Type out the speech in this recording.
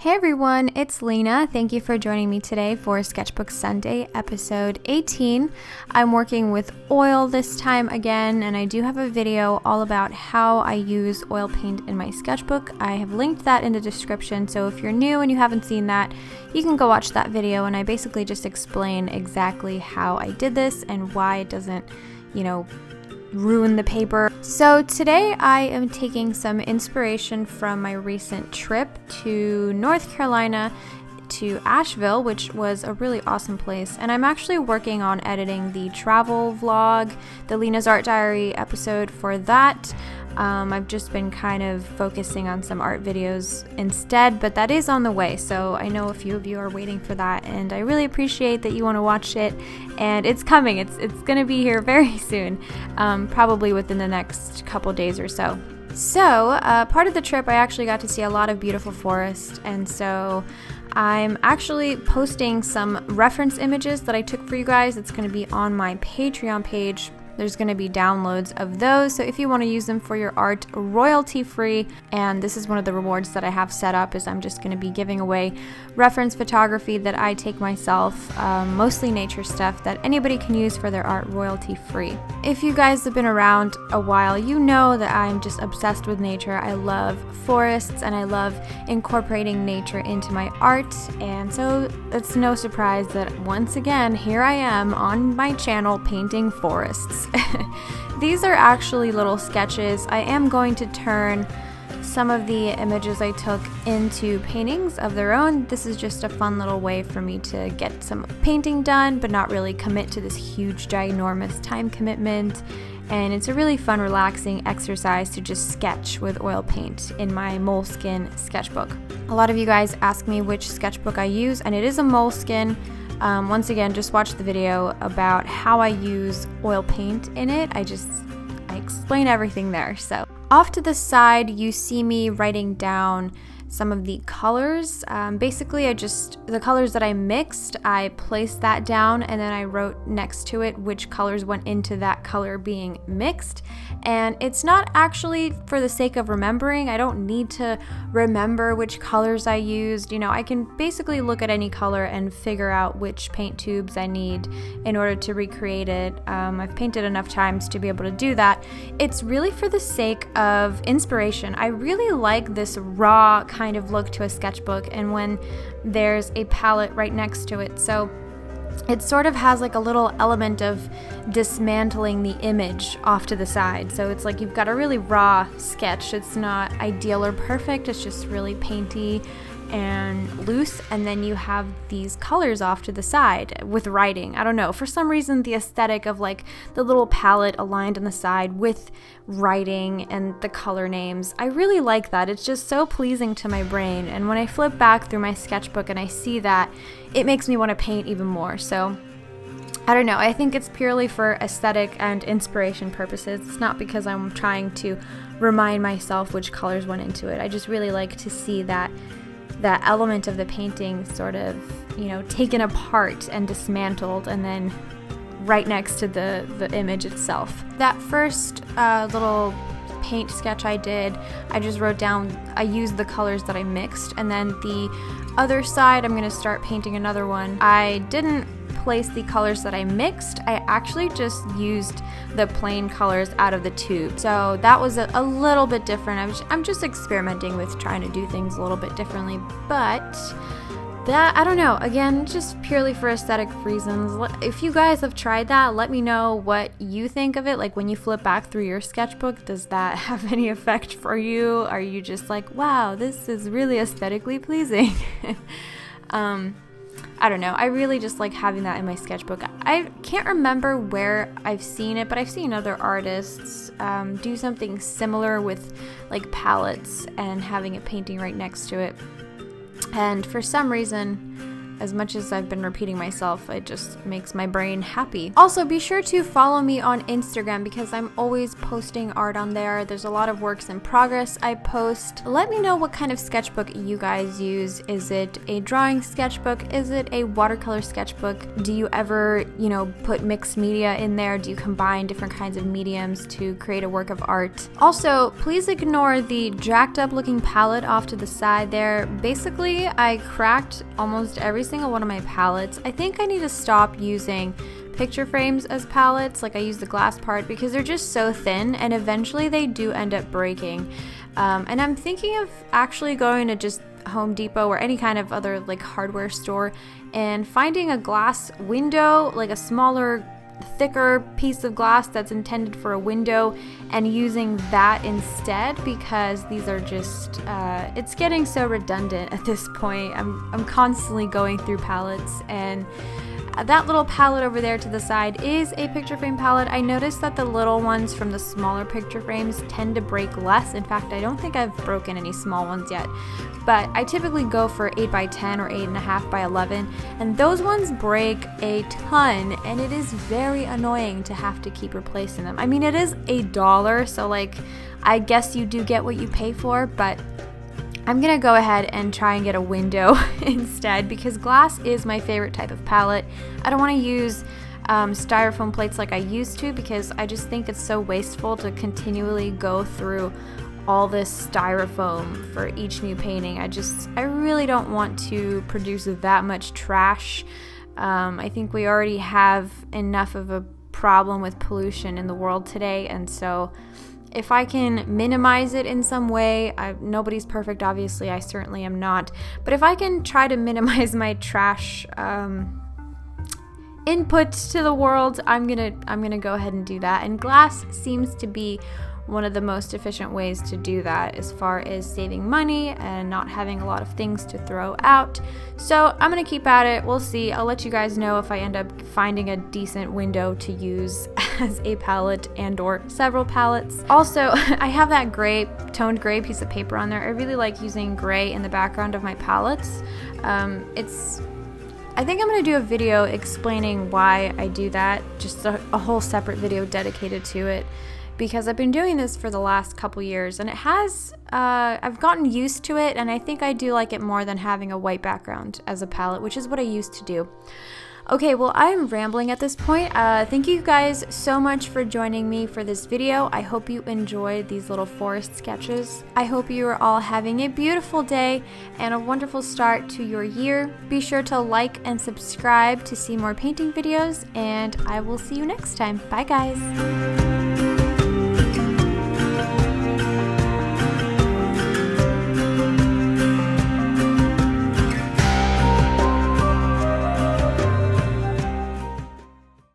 Hey everyone, it's Lena. Thank you for joining me today for Sketchbook Sunday, episode 18. I'm working with oil this time again, and I do have a video all about how I use oil paint in my sketchbook. I have linked that in the description, so if you're new and you haven't seen that, you can go watch that video, and I basically just explain exactly how I did this and why it doesn't, ruin the paper. So today I am taking some inspiration from my recent trip to North Carolina to Asheville, which was a really awesome place, and I'm actually working on editing the travel vlog, the Lena's Art Diary episode for that. I've just been kind of focusing on some art videos instead, but that is on the way, so I know a few of you are waiting for that, and I really appreciate that you want to watch it, and it's coming. It's going to be here very soon, probably within the next couple days or so. So, part of the trip I actually got to see a lot of beautiful forest, and so I'm actually posting some reference images that I took for you guys. It's going to be on my Patreon page. There's going to be downloads of those, so if you want to use them for your art, royalty free, and this is one of the rewards that I have set up, is I'm just going to be giving away reference photography that I take myself, mostly nature stuff that anybody can use for their art royalty free. If you guys have been around a while, you know that I'm just obsessed with nature. I love forests and I love incorporating nature into my art, and so it's no surprise that once again here I am on my channel painting forests. These are actually little sketches. I am going to turn some of the images I took into paintings of their own. This is just a fun little way for me to get some painting done, but not really commit to this huge, ginormous time commitment. And it's a really fun, relaxing exercise to just sketch with oil paint in my Moleskine sketchbook. A lot of you guys ask me which sketchbook I use, and it is a Moleskine. Once again, just watch the video about how I use oil paint in it. I explain everything there. So off to the side, you see me writing down some of the colors. Basically, the colors that I mixed, I placed that down, and then I wrote next to it which colors went into that color being mixed. And it's not actually for the sake of remembering. I don't need to remember which colors I used. I can basically look at any color and figure out which paint tubes I need in order to recreate it. I've painted enough times to be able to do that. It's really for the sake of inspiration. I really like this raw kind of look to a sketchbook, and when there's a palette right next to it, so it sort of has like a little element of dismantling the image off to the side. So it's like you've got a really raw sketch. It's not ideal or perfect, it's just really painty and loose, and then you have these colors off to the side with writing. I don't know, for some reason the aesthetic of like the little palette aligned on the side with writing and the color names, I really like that. It's just so pleasing to my brain, and when I flip back through my sketchbook and I see that, it makes me want to paint even more. So I don't know, I think it's purely for aesthetic and inspiration purposes. It's not because I'm trying to remind myself which colors went into it. I just really like to see that element of the painting sort of, taken apart and dismantled, and then right next to the image itself. That first little paint sketch I did, I just wrote down, I used the colors that I mixed, and then the other side I'm going to start painting another one. I didn't place the colors that I mixed, I actually just used the plain colors out of the tube. So that was a little bit different. I'm just experimenting with trying to do things a little bit differently, but that, I don't know, again, just purely for aesthetic reasons. If you guys have tried that, let me know what you think of it. Like when you flip back through your sketchbook, does that have any effect for you? Are you just like, wow, this is really aesthetically pleasing? I don't know, I really just like having that in my sketchbook. I can't remember where I've seen it, but I've seen other artists do something similar with like palettes and having a painting right next to it. And for some reason, as much as I've been repeating myself, it just makes my brain happy. Also, be sure to follow me on Instagram because I'm always posting art on there. There's a lot of works in progress I post. Let me know what kind of sketchbook you guys use. Is it a drawing sketchbook? Is it a watercolor sketchbook? Do you ever, put mixed media in there? Do you combine different kinds of mediums to create a work of art? Also, please ignore the jacked up looking palette off to the side there. Basically, I cracked almost every single one of my palettes. I think I need to stop using picture frames as palettes, like I use the glass part, because they're just so thin and eventually they do end up breaking. And I'm thinking of actually going to just Home Depot or any kind of other like hardware store and finding a glass window, like a smaller, thicker piece of glass that's intended for a window, and using that instead, because these are just it's getting so redundant at this point. I'm constantly going through palettes, and that little palette over there to the side is a picture frame palette. I noticed that the little ones from the smaller picture frames tend to break less. In fact, I don't think I've broken any small ones yet, but I typically go for 8x10 or 8.5x11, and those ones break a ton, and it is very annoying to have to keep replacing them. I mean, it is $1, so like, I guess you do get what you pay for, but I'm gonna go ahead and try and get a window instead, because glass is my favorite type of palette. I don't want to use styrofoam plates like I used to, because I just think it's so wasteful to continually go through all this styrofoam for each new painting. I really don't want to produce that much trash. I think we already have enough of a problem with pollution in the world today, and so if I can minimize it in some way, nobody's perfect, obviously, I certainly am not, but if I can try to minimize my trash input to the world, I'm gonna go ahead and do that. And glass seems to be one of the most efficient ways to do that, as far as saving money and not having a lot of things to throw out. So I'm gonna keep at it. We'll see. I'll let you guys know if I end up finding a decent window to use as a palette and or several palettes. Also, I have that toned gray piece of paper on there. I really like using gray in the background of my palettes. I think I'm going to do a video explaining why I do that, just a whole separate video dedicated to it, because I've been doing this for the last couple years, and it has, I've gotten used to it, and I think I do like it more than having a white background as a palette, which is what I used to do. Okay, well, I'm rambling at this point. Thank you guys so much for joining me for this video. I hope you enjoyed these little forest sketches. I hope you are all having a beautiful day and a wonderful start to your year. Be sure to like and subscribe to see more painting videos, and I will see you next time. Bye, guys.